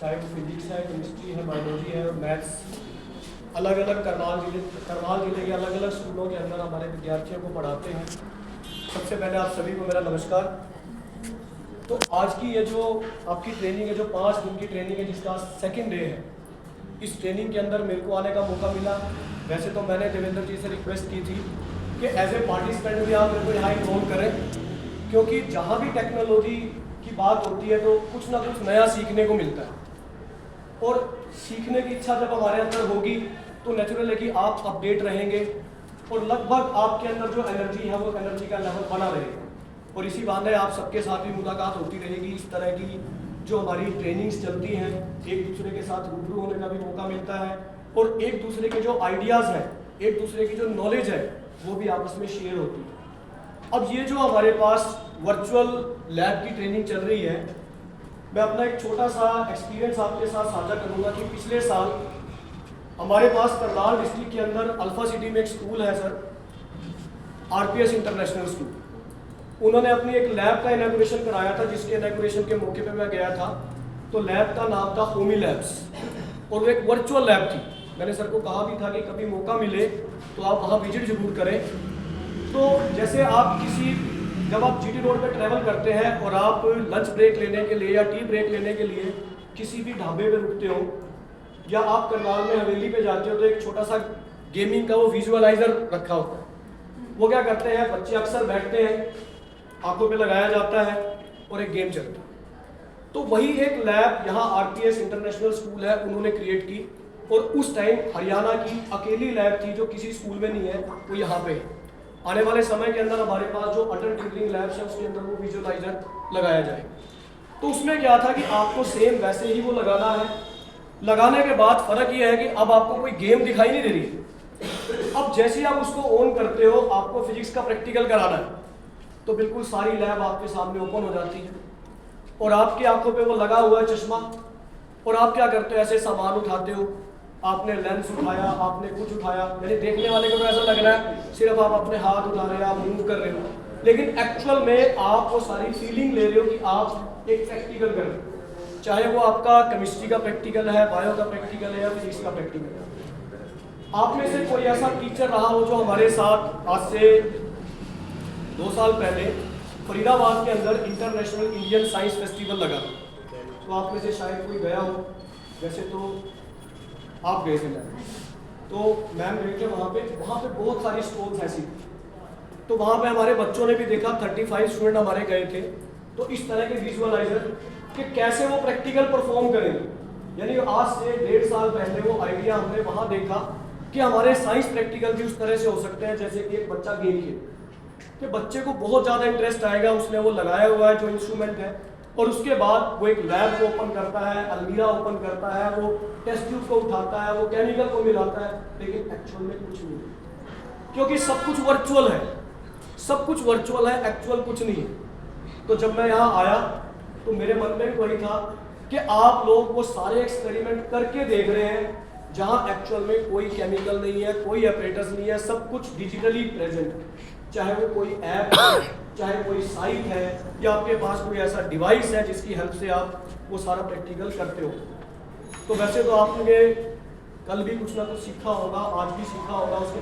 चाहे वो फिजिक्स है, केमिस्ट्री है, बायोलॉजी है, मैथ्स, अलग अलग करनाल जिले के अलग अलग स्कूलों के अंदर हमारे विद्यार्थियों को पढ़ाते हैं। सबसे पहले आप सभी को मेरा नमस्कार। तो आज की ये जो आपकी ट्रेनिंग है, जो 5 दिन की ट्रेनिंग है, जिसका सेकंड डे है, इस ट्रेनिंग के अंदर मेरे को आने का मौका मिला। वैसे तो मैंने देवेंद्र जी से रिक्वेस्ट की थी कि एज ए पार्टिसिपेंट भी आप मेरे को यहाँ इन्वॉल्व करें, क्योंकि जहाँ भी टेक्नोलॉजी की बात होती है तो कुछ ना कुछ नया सीखने को मिलता है, और सीखने की इच्छा जब हमारे अंदर होगी तो नेचुरल है कि आप अपडेट रहेंगे और लगभग आपके अंदर जो एनर्जी है वो एनर्जी का लेवल बना रहेगा। और इसी बहाने आप सबके साथ भी मुलाकात होती रहेगी। इस तरह की जो हमारी ट्रेनिंग्स चलती हैं, एक दूसरे के साथ रूबरू होने का भी मौका मिलता है, और एक दूसरे के जो आइडियाज़ हैं, एक दूसरे की जो नॉलेज है वो भी आपस में शेयर होती है। अब ये जो हमारे पास वर्चुअल लैब की ट्रेनिंग चल रही है, मैं अपना एक छोटा सा एक्सपीरियंस आपके साथ साझा करूंगा कि पिछले साल हमारे पास करनाल डिस्ट्रिक्ट के अंदर अल्फा सिटी में एक स्कूल है सर, आरपीएस इंटरनेशनल स्कूल। उन्होंने अपनी एक लैब का इनॉग्रेशन कराया था, जिसके इनॉग्रेशन के मौके पे मैं गया था। तो लैब का नाम था होमी लैब्स, और वो एक वर्चुअल लैब थी। मैंने सर को कहा भी था कि कभी मौका मिले तो आप वहाँ विजिट जरूर करें। तो जैसे आप जब आप जीटी रोड पे ट्रैवल करते हैं और आप लंच ब्रेक लेने के लिए या टी ब्रेक लेने के लिए किसी भी ढाबे पे रुकते हो, या आप करनाल में हवेली पे जाते हो, तो एक छोटा सा गेमिंग का वो विजुअलाइजर रखा होता है। वो क्या करते हैं, बच्चे अक्सर बैठते हैं, आंखों पे लगाया जाता है और एक गेम चलता है। तो वही एक लैब यहाँ आरपीएस इंटरनेशनल स्कूल है, उन्होंने क्रिएट की, और उस टाइम हरियाणा की अकेली लैब थी जो किसी स्कूल में नहीं है, वो यहाँ पे है। आने वाले समय के अंदर हमारे पास जो अटल टिंकरिंग लैब्स है उसके अंदर वो विजुअलाइजर लगाया जाएगा। तो उसमें क्या था कि आपको सेम वैसे ही वो लगाना है। लगाने के बाद फर्क ये है कि अब आपको कोई गेम दिखाई नहीं दे रही है। अब जैसे ही आप उसको ऑन करते हो, आपको फिजिक्स का प्रैक्टिकल कराना है, तो बिल्कुल सारी लैब आपके सामने ओपन हो जाती है, और आपकी आंखों पे वो लगा हुआ है चश्मा, और आप क्या करते हो, ऐसे सामान उठाते हो, आपने लेंस उठाया, आपने कुछ उठाया, यानी देखने वाले को तो ऐसा लग रहा है सिर्फ आप अपने हाथ उठा रहे हो, आप मूव कर रहे हो, लेकिन एक्चुअल में आप वो सारी फीलिंग ले रहे हो कि आप एक प्रैक्टिकल कर रहे हो। चाहे वो आपका केमिस्ट्री का प्रैक्टिकल है, बायो का प्रैक्टिकल है, या फिजिक्स का प्रैक्टिकल है। आप में से कोई ऐसा टीचर रहा हो जो हमारे साथ आज से 2 साल पहले फरीदाबाद के अंदर इंटरनेशनल इंडियन साइंस फेस्टिवल लगा, तो आप में से शायद कोई गया हो। वैसे तो आप गए थे मैम, तो मैम गए थे वहाँ पे बहुत सारी स्टॉल्स ऐसी थी। तो वहाँ पे हमारे बच्चों ने भी देखा, 35 स्टूडेंट हमारे गए थे। तो इस तरह के विजुअलाइजर कि कैसे वो प्रैक्टिकल परफॉर्म करेंगे, यानी आज से 1.5 साल पहले वो आइडिया हमने वहाँ देखा कि हमारे साइंस प्रैक्टिकल भी उस तरह से हो सकते हैं जैसे कि एक बच्चा गेम खेले, कि बच्चे को बहुत ज़्यादा इंटरेस्ट आएगा। उसने वो लगाया हुआ है जो इंस्ट्रूमेंट है, और उसके बाद वो एक लैब को ओपन करता है, अलमीरा ओपन करता है, वो टेस्ट ट्यूब को उठाता है, वो केमिकल को मिलाता है, लेकिन एक्चुअल में कुछ नहीं है, क्योंकि सब कुछ वर्चुअल है, सब कुछ वर्चुअल है, एक्चुअल कुछ नहीं है। तो जब मैं यहाँ आया तो मेरे मन में भी वही था कि आप लोग वो सारे एक्सपेरिमेंट करके देख रहे हैं जहाँ एक्चुअल में कोई केमिकल नहीं है, कोई एपरेटस नहीं है, सब कुछ डिजिटली प्रेजेंट है। चाहे वो कोई ऐप है, चाहे कोई साइट है, या आपके पास कोई ऐसा डिवाइस है जिसकी हेल्प से आप वो सारा प्रैक्टिकल करते हो। तो वैसे तो आपने कल भी कुछ ना कुछ सीखा होगा, आज भी सीखा होगा, उसके